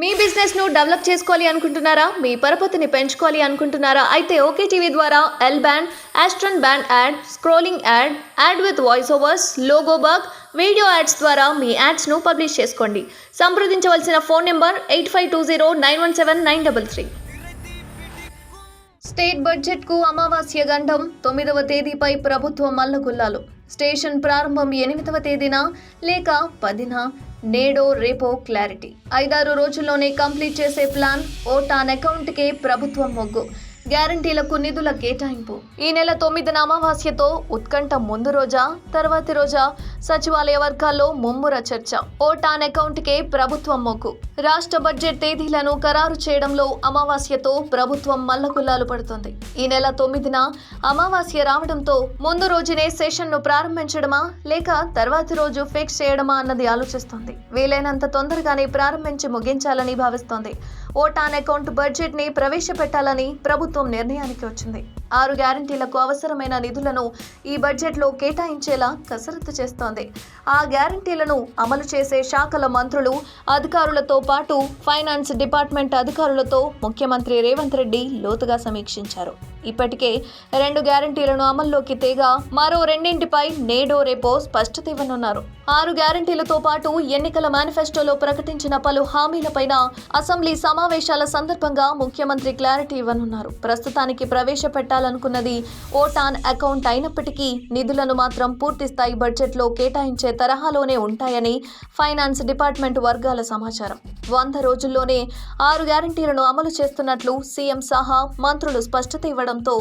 మీ business ను develop చేసుకోవాలి అనుకుంటున్నారా? మీ పరపతిని పెంచుకోవాలి అనుకుంటున్నారా? అయితే ఓకే టీవీ ద్వారా L band, astron band ad, scrolling ad, ad with voice overs, logo bug, video ads ద్వారా మీ యాడ్స్ ను పబ్లిష్ చేసుకోండి. సంప్రదించవలసిన ఫోన్ నెంబర్ 8520917933. స్టేట్ బడ్జెట్ కు అమావాస్య గండం 9వ తేదీపై ప్రభుత్వం మల్లగుల్లాలు. స్టేషన్ ప్రారంభం 8వ తేదీన లేక 10న, నేడో రేపో క్లారిటీ. 5-6 రోజుల్లోనే కంప్లీట్ చేసే ప్లాన్. ఓట్ ఆన్ అకౌంట్కే ప్రభుత్వం మొగ్గు. గ్యారంటీలకు నిధుల కేటాయింపు. ఈ నెల 9న అమావాస్యతో ఉత్కంఠ. ముందు రోజా తర్వాతి రోజా? సచివాలయ వర్గాల్లో ముమ్ముర చర్చ. ఓట్ ఆన్ అకౌంట్కే ప్రభుత్వం మొగ్గు. రాష్ట్ర బడ్జెట్ తేదీలను ఖరారు చేయడంలో అమావాస్యతో ప్రభుత్వం మల్లగుల్లాలు పడుతుంది. ఈ నెల 9న అమావాస్య రావడంతో ముందు రోజునే సెషన్ను ప్రారంభించడమా లేక తర్వాతి రోజు ఫిక్స్ చేయడమా అన్నది ఆలోచిస్తోంది. వీలైనంత తొందరగానే ప్రారంభించి ముగించాలని భావిస్తోంది. ఓట్ ఆన్ అకౌంట్ బడ్జెట్ ని ప్రవేశపెట్టాలని ప్రభుత్వం నిర్ణయానికి వచ్చింది. 6 గ్యారంటీలకు అవసరమైన నిధులను ఈ బడ్జెట్ లో కేటాయించేలా కసరత్తు చేస్తోంది. ఆ గ్యారంటీలను అమలు చేసే శాఖల మంత్రులు, అధికారులతో పాటు ఫైనాన్స్ డిపార్ట్మెంట్ అధికారులతో ముఖ్యమంత్రి రేవంత్ రెడ్డి లోతుగా సమీక్షించారు. ఇప్పటికే 2 గ్యారంటీలను అమల్లోకి తేగా మరో 2 నేడో రేపో స్పష్టత ఇవ్వనున్నారు. 6 గ్యారంటీలతో పాటు ఎన్నికల మేనిఫెస్టోలో ప్రకటించిన పలు హామీలపైన అసెంబ్లీ సమావేశాల సందర్భంగా ముఖ్యమంత్రి క్లారిటీ ఇవ్వనున్నారు. ప్రస్తుతానికి ప్రవేశపెట్టాలనుకున్నది ఓట్ ఆన్ అకౌంట్ అయినప్పటికీ నిధులను మాత్రం పూర్తి స్థాయి బడ్జెట్ లో కేటాయించే తరహాలోనే ఉంటాయని ఫైనాన్స్ డిపార్ట్మెంట్ వర్గాల సమాచారం. 100 రోజుల్లోనే 6 గ్యారంటీలను అమలు చేస్తున్నట్లు సీఎం సహా మంత్రులు స్పష్టత ఇవ్వడంతో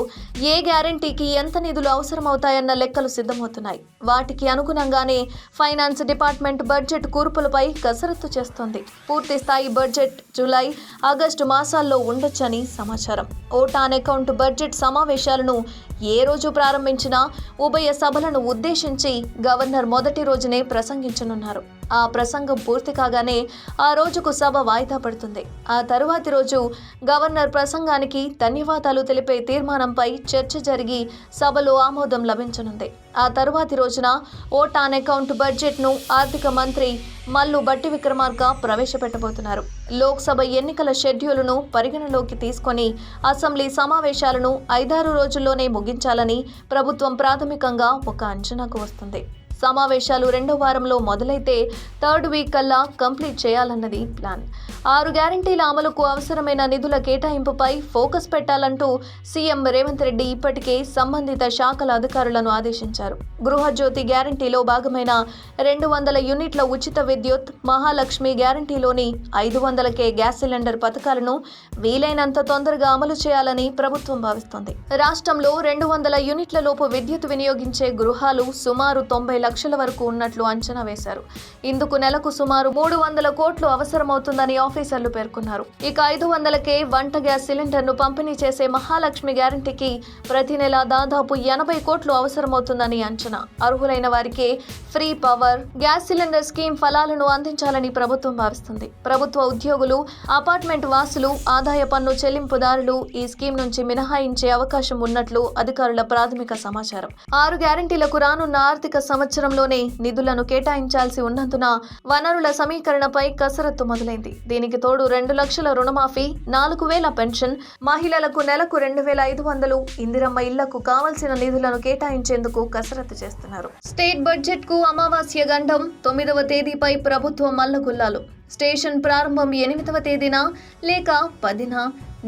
ఏ గ్యారంటీకి ఎంత నిధులు అవసరమవుతాయన్న లెక్కలు సిద్ధమవుతున్నాయి. వాటికి అనుగుణంగానే ఫైనాన్స్ డిపార్ట్మెంట్ బడ్జెట్ కూర్పులపై కసరత్తు చేస్తోంది. పూర్తి స్థాయి బడ్జెట్ జూలై, ఆగస్టు మాసాల్లో ఉండొచ్చని సమాచారం. ఓట్ ఆన్ అకౌంట్ బడ్జెట్ సమావేశాలను ఏ రోజు ప్రారంభించినా ఉభయ సభలను ఉద్దేశించి గవర్నర్ మొదటి రోజునే ప్రసంగించనున్నారు. ఆ ప్రసంగం పూర్తి కాగానే ఆ రోజుకు సభ వాయిదా పడుతుంది. ఆ తరువాతి రోజు గవర్నర్ ప్రసంగానికి ధన్యవాదాలు తెలిపే తీర్మానంపై చర్చ జరిగి సభలో ఆమోదం లభించనుంది. ఆ తరువాతి రోజున ఓట్ ఆన్ అకౌంట్ బడ్జెట్ ను ఆర్థిక మంత్రి మల్లు భట్టి విక్రమార్క ప్రవేశపెట్టబోతున్నారు. లోక్సభ ఎన్నికల షెడ్యూలును పరిగణలోకి తీసుకొని అసెంబ్లీ సమావేశాలను 5-6 రోజుల్లోనే ముగించాలని ప్రభుత్వం ప్రాథమికంగా ఒక అంచనాకు వస్తుంది. సమావేశాలు 2వ వారంలో మొదలైతే 3rd వీక్ కల్లా కంప్లీట్ చేయాలన్నది ప్లాన్. 6 గ్యారంటీల అమలుకు అవసరమైన నిధుల కేటాయింపుపై ఫోకస్ పెట్టాలంటూ సీఎం రేవంత్ రెడ్డి ఇప్పటికే సంబంధిత శాఖల అధికారులను ఆదేశించారు. గృహజ్యోతి గ్యారంటీలో భాగమైన 200 యూనిట్ల ఉచిత విద్యుత్, మహాలక్ష్మి గ్యారంటీలోని 500K గ్యాస్ సిలిండర్ పథకాలను వీలైనంత తొందరగా అమలు చేయాలని ప్రభుత్వం భావిస్తోంది. రాష్ట్రంలో 200 యూనిట్ల లోపు విద్యుత్ వినియోగించే గృహాలు సుమారు 90 లక్షల వరకు ఉన్నట్లు అంచనా వేశారు. ఇందుకు నెలకు సుమారు 300 కోట్లు అవసరమవుతుందని ఆఫీసర్లు పేర్కొన్నారు. ఇక 500K వంట గ్యాస్ సిలిండర్ ను పంపిణీ చేసే మహాలక్ష్మి గ్యారంటీకి ప్రతి నెల దాదాపు 80 కోట్లు అవసరమవుతుందని అంచనా. అర్హులైన వారికి free power, gas cylinder scheme ఫలాలను అందించాలని ప్రభుత్వం భావిస్తుంది. ప్రభుత్వ ఉద్యోగులు, అపార్ట్మెంట్ వాసులు, ఆదాయ పన్ను చెల్లింపుదారులు ఈ స్కీమ్ నుంచి మినహాయించే అవకాశం ఉన్నట్లు అధికారుల ప్రాథమిక సమాచారం. 6 గ్యారంటీలకు రానున్న ఆర్థిక సంవత్సరంలోనే నిధులను కేటాయించాల్సి ఉన్నందున వనరుల సమీకరణపై కసరత్తు మొదలైంది. దీనికి తోడు 2 లక్షల రుణమాఫీ, 4,000 పెన్షన్, మహిళలకు నెలకు 2,500, ఇందిరమ్మ ఇళ్లకు కావలసిన నిధులను కేటాయించేందుకు కసరత్తు చేస్తున్నారు. స్టేట్ బడ్జెట్ కు అమావాస్య గండం 9వ తేదీపై ప్రభుత్వం మల్లగుల్లాలు. స్టేషన్ ప్రారంభం 8వ తేదీన లేక 10న,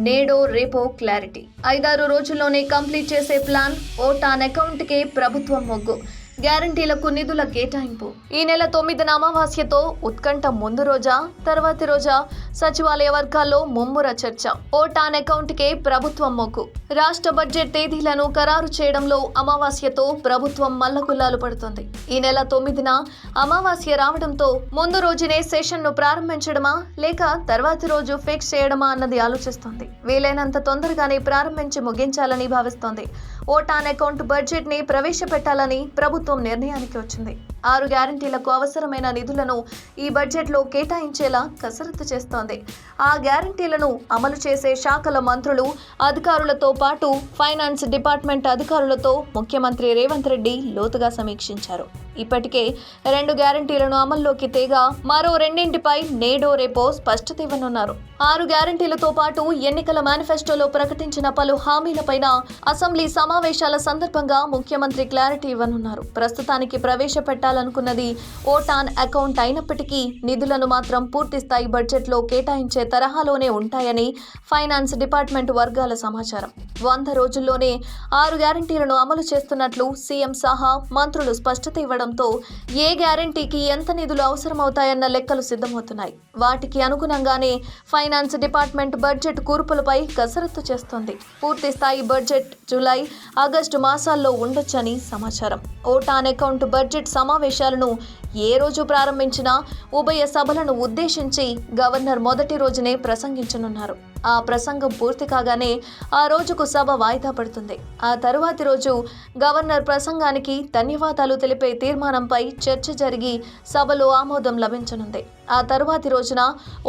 నేడో రేపో క్లారిటీ. 5-6 రోజుల్లోనే కంప్లీట్ చేసే ప్లాన్. ఓట్ ఆన్ అకౌంట్కే ప్రభుత్వం మొగ్గు. గ్యారంటీలకు నిధుల కేటాయింపు. ఈ నెల 9న అమావాస్యతో ఉత్కంఠ. ముందు రోజా తర్వాతి రోజా? సచివాలయ వర్గాల్లో ముమ్ముర చర్చ. ఓట్ ఆన్ అకౌంట్కే ప్రభుత్వం మొగ్గు. రాష్ట్ర బడ్జెట్ తేదీలను ఖరారు చేయడంలో అమావాస్యతో ప్రభుత్వం మల్లగుల్లాలు పడుతుంది. ఈ నెల 9న అమావాస్య రావడంతో ముందు రోజునే సెషన్ను ప్రారంభించడమా లేక తర్వాతి రోజు ఫిక్స్ చేయడమా అన్నది ఆలోచిస్తోంది. వీలైనంత తొందరగానే ప్రారంభించి ముగించాలని భావిస్తోంది. ఓట్ ఆన్ అకౌంట్ బడ్జెట్ ని ప్రవేశపెట్టాలని ప్రభుత్వం నిర్ణయానికి వచ్చింది. 6 గ్యారంటీలకు అవసరమైన నిధులను ఈ బడ్జెట్ లో కేటాయించేలా కసరత్తు చేస్తోంది. ఆ గ్యారంటీలను అమలు చేసే శాఖల మంత్రులు, అధికారులతో పాటు ఫైనాన్స్ డిపార్ట్మెంట్ అధికారులతో ముఖ్యమంత్రి రేవంత్ రెడ్డి లోతుగా సమీక్షించారు. ఇప్పటికే 2 గ్యారంటీలను అమల్లోకి తేగా మరో రెండింటిపై నేడో రేపో స్పష్టత ఇవ్వనున్నారు. 6 గ్యారంటీలతో పాటు ఎన్నికల మేనిఫెస్టోలో ప్రకటించిన పలు హామీలపైన అసెంబ్లీ సమావేశాల సందర్భంగా ముఖ్యమంత్రి క్లారిటీ ఇవ్వనున్నారు. ప్రస్తుతానికి ప్రవేశపెట్టాలనుకున్నది ఓటాన్ అకౌంట్ అయినప్పటికీ నిధులను మాత్రం పూర్తిస్థాయి బడ్జెట్లో కేటాయించే తరహాలోనే ఉంటాయని ఫైనాన్స్ డిపార్ట్మెంట్ వర్గాల సమాచారం. 100 రోజుల్లోనే 6 గ్యారంటీలను అమలు చేస్తున్నట్లు సీఎం సహా మంత్రులు స్పష్టత ఇవ్వడంతో ఏ గ్యారంటీకి ఎంత నిధులు అవసరమవుతాయన్న లెక్కలు సిద్ధమవుతున్నాయి. వాటికి అనుగుణంగానే ఫైనాన్స్ డిపార్ట్మెంట్ బడ్జెట్ కూర్పులపై కసరత్తు చేస్తోంది. పూర్తి స్థాయి బడ్జెట్ జూలై, ఆగస్టు మాసాల్లో ఉండొచ్చని సమాచారం. ఓటాన్ అకౌంట్ బడ్జెట్ సమావేశాలను ఏ రోజు ప్రారంభించినా ఉభయ సభలను ఉద్దేశించి గవర్నర్ మొదటి రోజునే ప్రసంగించనున్నారు. ఆ ప్రసంగం పూర్తి కాగానే ఆ రోజుకు సభ వాయిదా పడుతుంది. ఆ తరువాతి రోజు గవర్నర్ ప్రసంగానికి ధన్యవాదాలు తెలిపే తీర్మానంపై చర్చ జరిగి సభలో ఆమోదం లభించనుంది. ఆ తరువాతి రోజున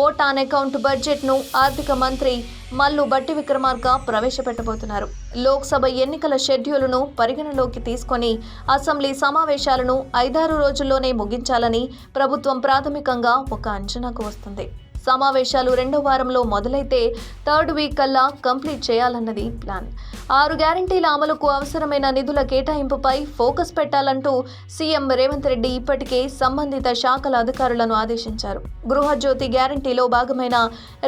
ఓటాన్ అకౌంట్ బడ్జెట్ను ఆర్థిక మంత్రి మల్లు బట్టి విక్రమార్క ప్రవేశపెట్టబోతున్నారు. లోక్సభ ఎన్నికల షెడ్యూలును పరిగణలోకి తీసుకొని అసెంబ్లీ సమావేశాలను 5-6 రోజుల్లోనే ముగించాలని ప్రభుత్వం ప్రాథమికంగా ఒక అంచనాకు వస్తుంది. సమావేశాలు 2వ వారంలో మొదలైతే 3rd వీక్ కల్లా కంప్లీట్ చేయాలన్నది ప్లాన్. 6 గ్యారంటీల అమలుకు అవసరమైన నిధుల కేటాయింపుపై ఫోకస్ పెట్టాలంటూ సీఎం రేవంత్ రెడ్డి ఇప్పటికే సంబంధిత శాఖల అధికారులను ఆదేశించారు. గృహజ్యోతి గ్యారంటీలో భాగమైన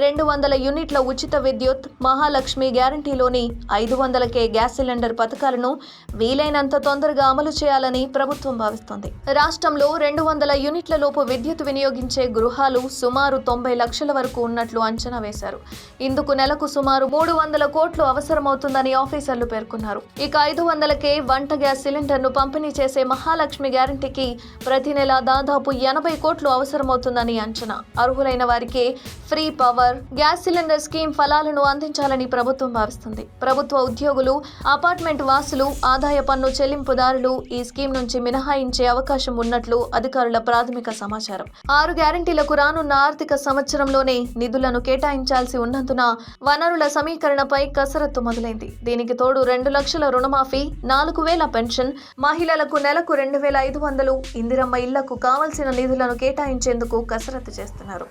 200 యూనిట్ల ఉచిత విద్యుత్, మహాలక్ష్మి గ్యారంటీలోని 500K గ్యాస్ సిలిండర్ పథకాలను వీలైనంత తొందరగా అమలు చేయాలని ప్రభుత్వం భావిస్తోంది. రాష్ట్రంలో 200 యూనిట్ల లోపు విద్యుత్ వినియోగించే గృహాలు సుమారు 90 లక్షల వరకు ఉన్నట్లు అంచనా వేశారు. ఇందుకు నెలకు సుమారు 300 కోట్లు అవసరమవుతుందని ఆఫీసర్లు పేర్కొన్నారు. ఇక 500K వంట గ్యాస్ సిలిండర్ను పంపిణీ చేసే మహాలక్ష్మి గ్యారంటీకి ప్రతి నెల దాదాపు 80 కోట్లు అవసరమవుతుందని అంచనా. అర్హులైన వారికి free power, gas cylinder scheme ఫలాలను అందించాలని ప్రభుత్వం భావిస్తుంది. ప్రభుత్వ ఉద్యోగులు, అపార్ట్మెంట్ వాసులు, ఆదాయ పన్ను చెల్లింపుదారులు ఈ స్కీమ్ నుంచి మినహాయించే అవకాశం ఉన్నట్లు అధికారుల ప్రాథమిక సమాచారం. 6 గ్యారంటీలకు రానున్న ఆర్థిక సంవత్సరంలోనే నిధులను కేటాయించాల్సి ఉన్నందున వనరుల సమీకరణపై కసరత్తు మొదలైంది. దీనికి తోడు 2 లక్షల రుణమాఫీ, 4,000 పెన్షన్, మహిళలకు నెలకు 2,500, ఇందిరమ్మ ఇళ్లకు కావాల్సిన నిధులను కేటాయించేందుకు కసరత్తు చేస్తున్నారు.